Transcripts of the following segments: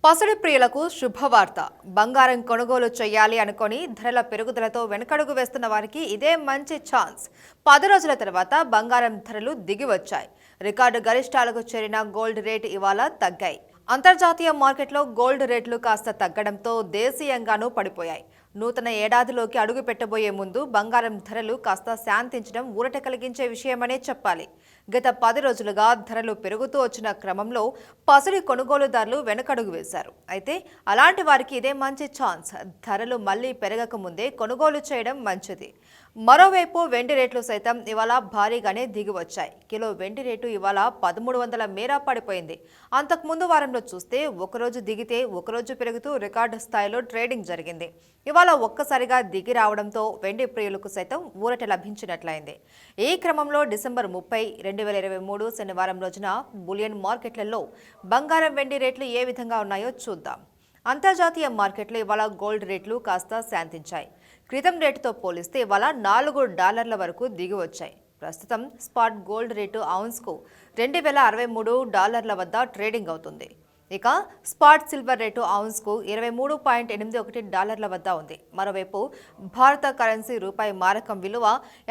పసిడి ప్రియులకు శుభవార్త. బంగారం కొనుగోలు చేయాలి అనుకొని ధరల పెరుగుదలతో వెనకడుగు వేస్తున్న వారికి ఇదే మంచి ఛాన్స్. 10 రోజుల తర్వాత బంగారం ధరలు దిగి వచ్చాయి. రికార్డు గరిష్టాలకు చేరిన గోల్డ్ రేట్ ఇవాళ తగ్గాయి. అంతర్జాతీయ మార్కెట్లో గోల్డ్ రేట్లు కాస్త తగ్గడంతో దేశీయంగానూ పడిపోయాయి. నూతన ఏడాదిలోకి అడుగు పెట్టబోయే ముందు బంగారం ధరలు కాస్త శాంతించడం ఊరట కలిగించే విషయమనే చెప్పాలి. గత 10 రోజులుగా ధరలు పెరుగుతూ వచ్చిన క్రమంలో పసిడి కొనుగోలుదారులు వెనకడుగు వేశారు. అయితే అలాంటి వారికి ఇదే మంచి ఛాన్స్. ధరలు మళ్లీ పెరగక ముందే కొనుగోలు చేయడం మంచిది. మరోవైపు వెండి రేట్లు సైతం ఇవాళ భారీగానే దిగి వచ్చాయి. కిలో వెండి రేటు ఇవాళ 1300 మేర పడిపోయింది. అంతకుముందు వారంలో చూస్తే ఒకరోజు దిగితే ఒకరోజు పెరుగుతూ రికార్డు స్థాయిలో ట్రేడింగ్ జరిగింది. ఇవాళ ఒక్కసారిగా దిగి రావడంతో వెండి ప్రియులకు సైతం ఊరట లభించినట్లయింది. ఈ క్రమంలో డిసెంబర్ 30, 2023 శనివారం రోజున బులియన్ మార్కెట్లలో బంగారం వెండి రేట్లు ఏ విధంగా ఉన్నాయో చూద్దాం. అంతర్జాతీయ మార్కెట్లో ఇవాళ గోల్డ్ రేట్లు కాస్త శాంతించాయి. క్రితం రేటుతో పోలిస్తే ఇవాళ $4 వరకు దిగి వచ్చాయి. ప్రస్తుతం స్పాట్ గోల్డ్ రేటు ఔన్స్కు $2063 వద్ద ట్రేడింగ్ అవుతుంది. ఇక స్పాట్ సిల్వర్ రేటు ఔన్స్కు $23.81 వద్ద ఉంది. మరోవైపు భారత కరెన్సీ రూపాయి మారకం విలువ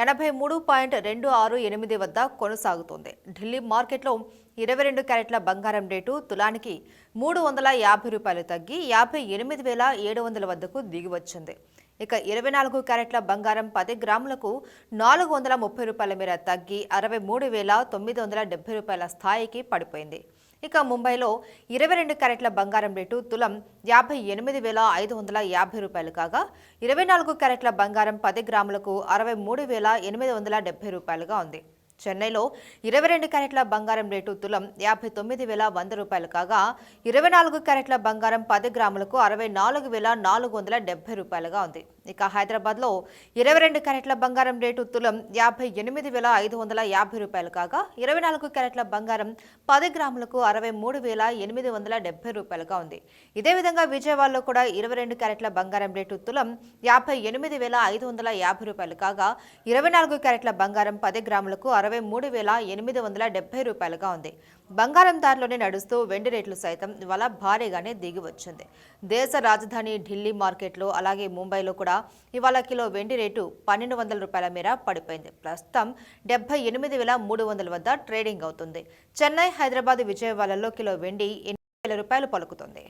83.268 వద్ద కొనసాగుతుంది. ఢిల్లీ మార్కెట్లో 22 క్యారెట్ల బంగారం రేటు తులానికి $350 తగ్గి 58,700 వద్దకు దిగి వచ్చింది. ఇక 24 క్యారెట్ల బంగారం 10 గ్రాములకు $430 మేర తగ్గి 63,970 స్థాయికి పడిపోయింది. ఇక ముంబైలో 22 క్యారెట్ల బంగారం రేటు తులం $58,550 కాగా 24 క్యారెట్ల బంగారం 10 గ్రాములకు $63,870గా ఉంది. చెన్నైలో 22 క్యారెట్ల బంగారం రేటు తులం $59,100 కాగా 24 క్యారెట్ల బంగారం 10 గ్రాములకు $64,470గా ఉంది. ఇక హైదరాబాద్లో 22 క్యారెట్ల బంగారం రేటు తులం $58,550 కాగా 24 క్యారెట్ల బంగారం 10 గ్రాములకు $63,870గా ఉంది. ఇదే విధంగా విజయవాడలో కూడా 22 క్యారెట్ల బంగారం రేటు తులం $58,550 కాగా 24 క్యారెట్ల బంగారం 10 గ్రాములకు $63,870గా ఉంది. బంగారం దారిలోనే నడుస్తూ వెండి రేట్లు సైతం ఇవాళ భారీగానే దిగి వచ్చింది. దేశ రాజధాని ఢిల్లీ మార్కెట్లో అలాగే ముంబైలో కూడా ఇవాళ కిలో వెండి రేటు $1,200 మేర పడిపోయింది. ప్రస్తుతం 78,300 వద్ద ట్రేడింగ్ అవుతుంది. చెన్నై, హైదరాబాద్, విజయవాడలో కిలో వెండి $8,000 పలుకుతుంది.